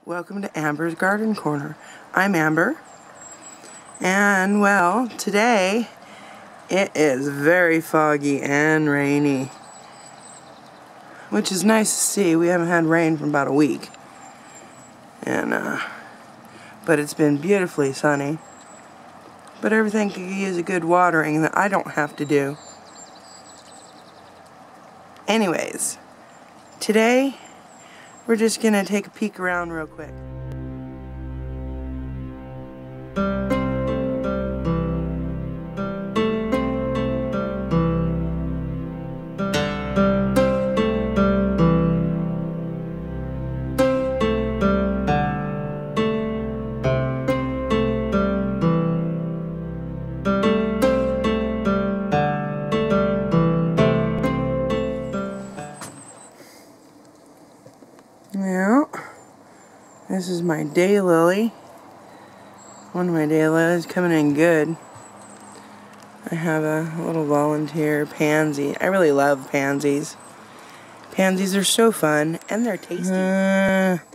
Welcome to Amber's Garden Corner. I'm Amber, and well, today it is very foggy and rainy, which is nice to see. We haven't had rain for about a week, and but it's been beautifully sunny. But everything could use a good watering that I don't have to do. Anyways, today we're just gonna take a peek around real quick. Well, this is my daylily. One of my daylilies coming in good. I have a little volunteer pansy. I really love pansies. Pansies are so fun and they're tasty.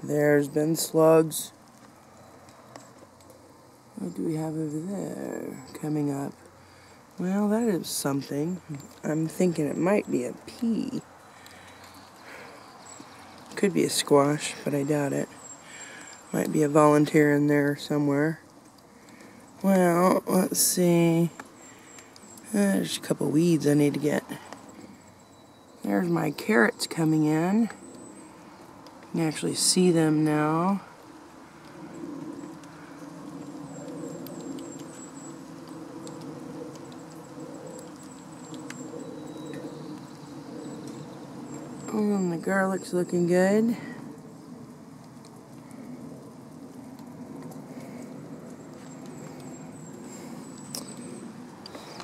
There's been slugs. What do we have over there coming up? Well, that is something. I'm thinking it might be a pea. Could be a squash, but I doubt it. Might be a volunteer in there somewhere. Well, let's see. There's a couple weeds I need to get. There's my carrots coming in. You can actually see them now. And the garlic's looking good.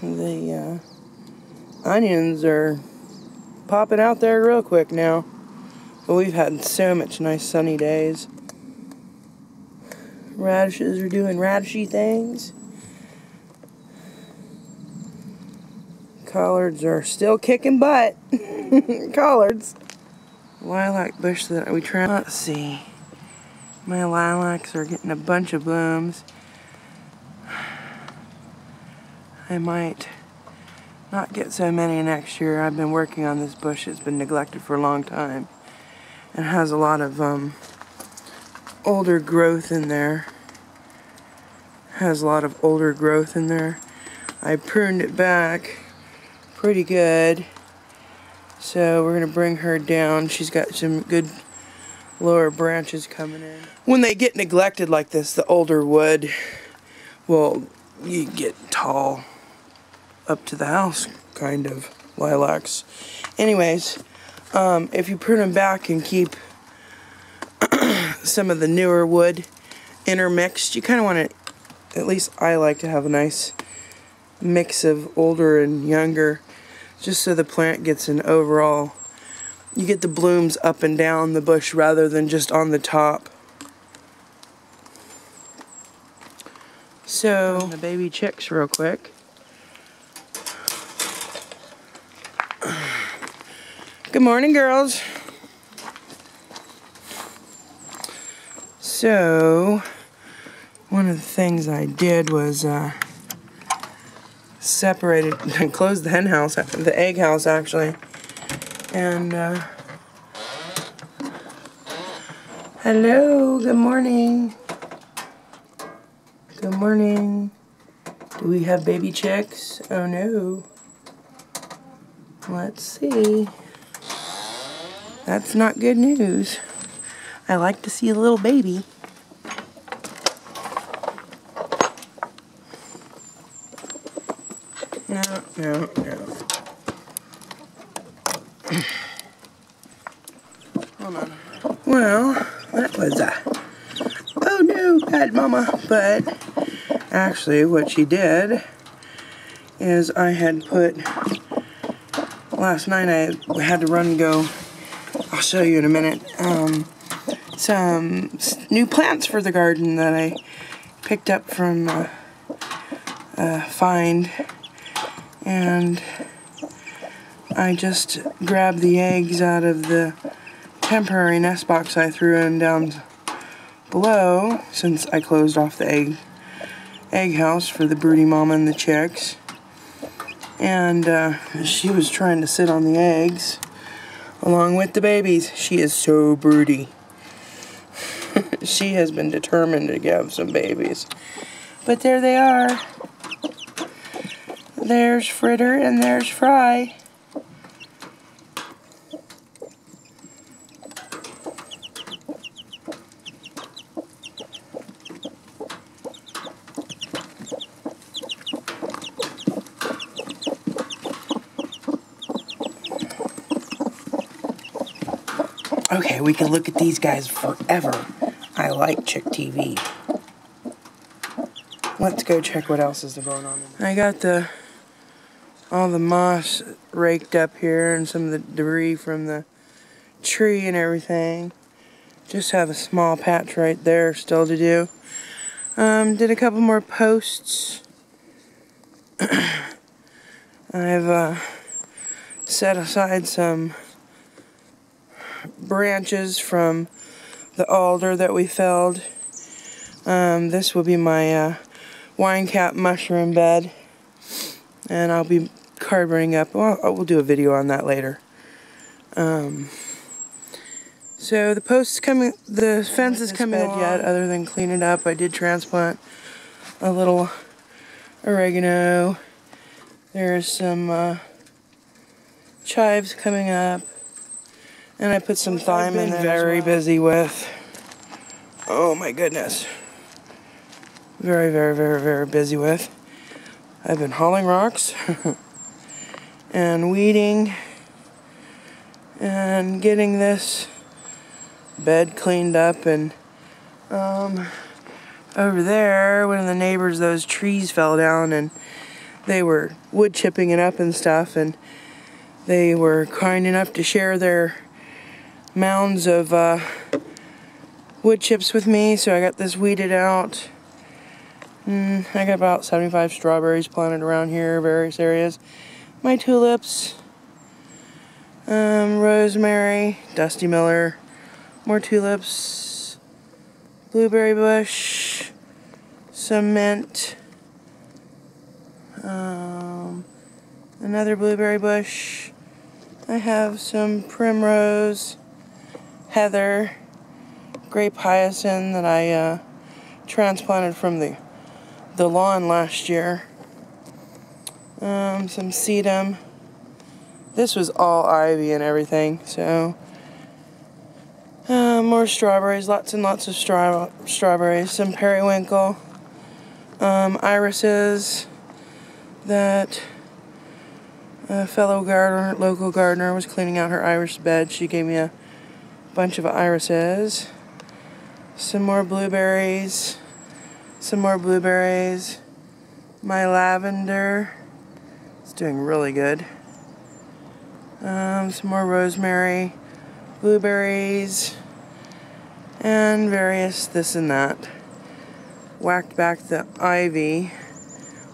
The onions are popping out there real quick now. But we've had so much nice sunny days. Radishes are doing radishy things. Collards are still kicking butt. Collards. Lilac bush that we tried. Let's see. My lilacs are getting a bunch of blooms. I might not get so many next year. I've been working on this bush. It's been neglected for a long time. It has a lot of older growth in there. I pruned it back pretty good. So we're going to bring her down. She's got some good lower branches coming in. When they get neglected like this, the older wood will get tall up to the house, kind of, lilacs. Anyways, if you prune them back and keep some of the newer wood intermixed, you kind of want to, at least I like to have a nice mix of older and younger, just so the plant gets an overall, you get the blooms up and down the bush rather than just on the top. So, the baby chicks real quick. Good morning, girls. So, one of the things I did was separated and closed the hen house, the egg house actually, and hello, good morning. Good morning. Do we have baby chicks? Oh no. Let's see. That's not good news. I like to see a little baby. No. Hold on. Well, that was oh no, bad mama. But actually what she did is I had put, last night I had to run and go, I'll show you in a minute, some new plants for the garden that I picked up from Find, and I just grabbed the eggs out of the temporary nest box I threw in down below, since I closed off the egg house for the broody mama and the chicks. And she was trying to sit on the eggs along with the babies. She is so broody. She has been determined to have some babies. But there they are. There's Fritter and there's Fry. Okay, we can look at these guys forever. I like Chick TV. Let's go check what else is going on. I got all the moss raked up here and some of the debris from the tree and everything. Just have a small patch right there still to do. Did a couple more posts. I've set aside some branches from the alder that we felled. This will be my wine cap mushroom bed, and I'll be cardboarding up. Well, we'll do a video on that later. So the posts coming, the fence is coming along. Yet, other than clean it up, I did transplant a little oregano. There's some chives coming up, and I put some thyme in there. Very busy with. Oh my goodness. Very, very, very, very busy with. I've been hauling rocks and weeding and getting this bed cleaned up. And over there, one of the neighbors, those trees fell down and they were wood chipping it up and stuff, and they were kind enough to share their mounds of wood chips with me, so I got this weeded out. I got about 75 strawberries planted around here, various areas. My tulips, rosemary, Dusty Miller, more tulips, blueberry bush, some mint, another blueberry bush. I have some primrose, heather, grape hyacinth that I transplanted from the lawn last year. Some sedum. This was all ivy and everything, so more strawberries, lots and lots of strawberries. Some periwinkle, irises that a fellow gardener, local gardener, was cleaning out her iris bed. She gave me a bunch of irises. Some more blueberries. Some more blueberries. My lavender. It's doing really good. Some more rosemary. Blueberries. And various this and that. Whacked back the ivy.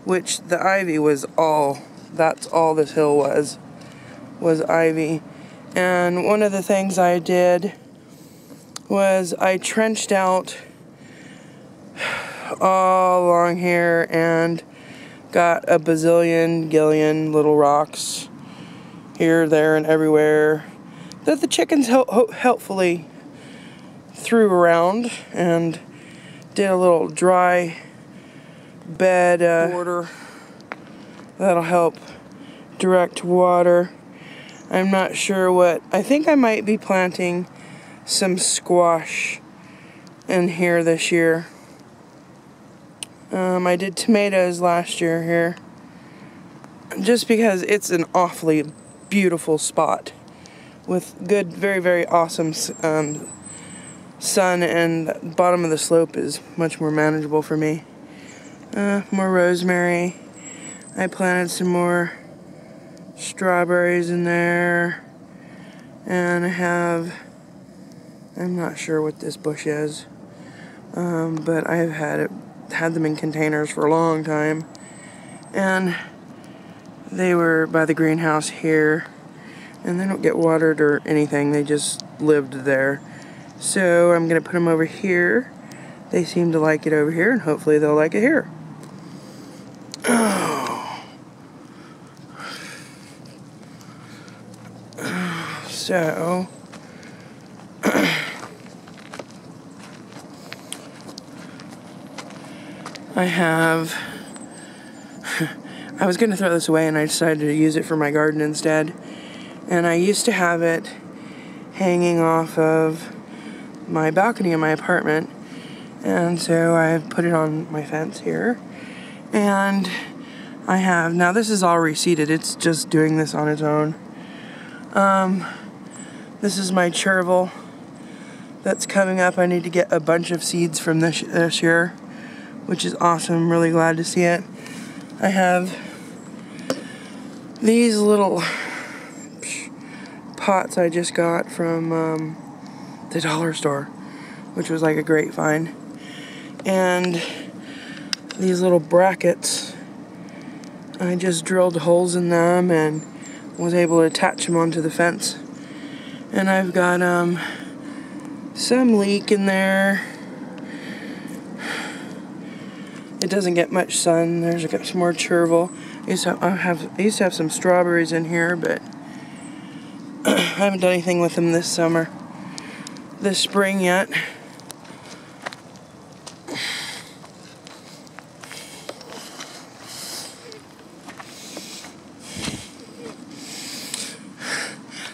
Which the ivy was all, that's all this hill was ivy. And one of the things I did was I trenched out all along here and got a gillion little rocks here, there, and everywhere that the chickens helpfully threw around, and did a little dry bed border that'll help direct water. I'm not sure what. I think I might be planting some squash in here this year. I did tomatoes last year here, just because it's an awfully beautiful spot with good, very, very awesome sun, and the bottom of the slope is much more manageable for me. More rosemary. I planted some more strawberries in there, and I have, I'm not sure what this bush is, but I've had them in containers for a long time, and they were by the greenhouse here, and they don't get watered or anything, they just lived there. So I'm gonna put them over here, they seem to like it over here, and hopefully they'll like it here. So I was going to throw this away, and I decided to use it for my garden instead. And I used to have it hanging off of my balcony in my apartment, and so I put it on my fence here. And I have, now this is all reseeded, it's just doing this on its own. This is my chervil that's coming up. I need to get a bunch of seeds from this year, which is awesome. I'm really glad to see it. I have these little pots I just got from the dollar store, which was like a great find. And these little brackets, I just drilled holes in them and was able to attach them onto the fence. And I've got some leek in there. It doesn't get much sun. There's some more chervil. I used to have some strawberries in here, but I haven't done anything with them this spring yet.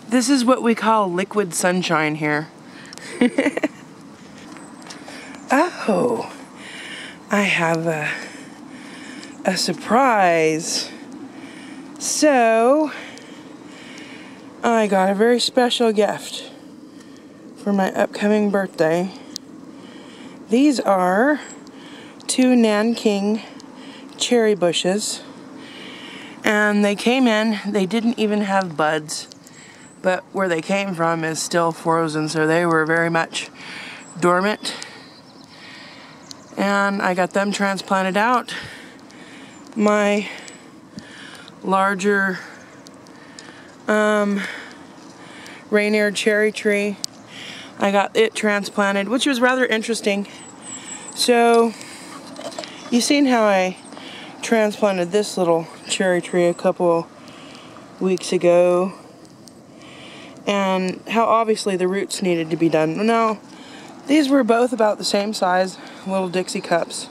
This is what we call liquid sunshine here. Oh, I have a surprise. So, I got a very special gift for my upcoming birthday. These are 2 Nanking cherry bushes. And they came in, they didn't even have buds. But where they came from is still frozen, so they were very much dormant. And I got them transplanted out. My larger Rainier cherry tree, I got it transplanted, which was rather interesting. So, you've seen how I transplanted this little cherry tree a couple weeks ago, and how obviously the roots needed to be done. Now, these were both about the same size, little Dixie cups,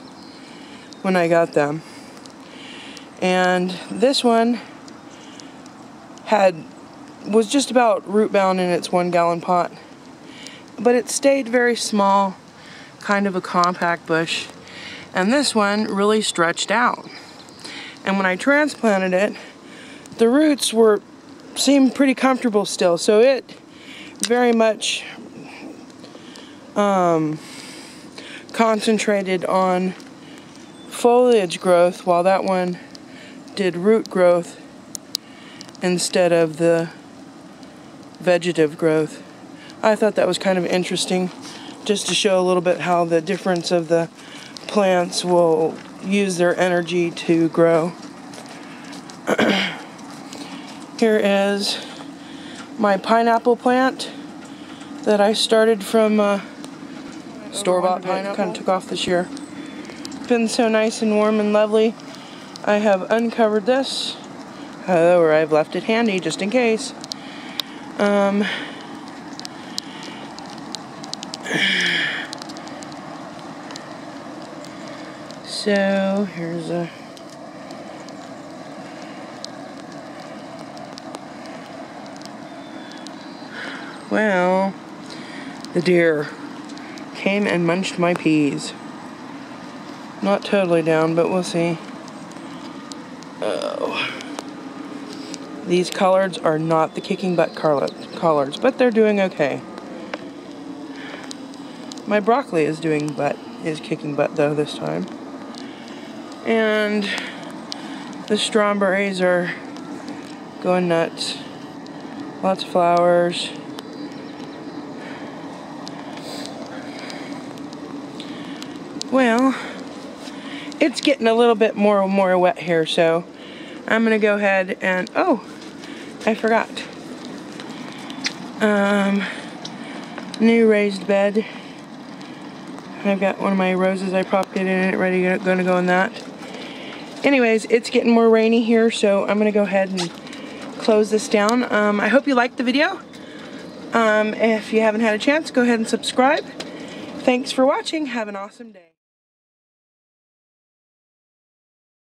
when I got them. And this one was just about root bound in its 1-gallon pot. But it stayed very small, kind of a compact bush. And this one really stretched out. And when I transplanted it, the roots seemed pretty comfortable still. So it very much concentrated on foliage growth, while that one did root growth instead of the vegetative growth. I thought that was kind of interesting, just to show a little bit how the difference of the plants will use their energy to grow. Here is my pineapple plant that I started from store-bought pineapple. Kind of took off this year. It's been so nice and warm and lovely. I have uncovered this, or I've left it handy just in case. So here's a well, the deer came and munched my peas. Not totally down, but we'll see. Oh. These collards are not the kicking butt collards, but they're doing okay. My broccoli is kicking butt though this time. And the strawberries are going nuts. Lots of flowers. Well, it's getting a little bit more wet here, so I'm gonna go ahead and, oh, I forgot. New raised bed. I've got one of my roses I popped it in it, ready to go in that. Anyways, it's getting more rainy here, so I'm gonna go ahead and close this down. I hope you liked the video. If you haven't had a chance, go ahead and subscribe. Thanks for watching. Have an awesome day.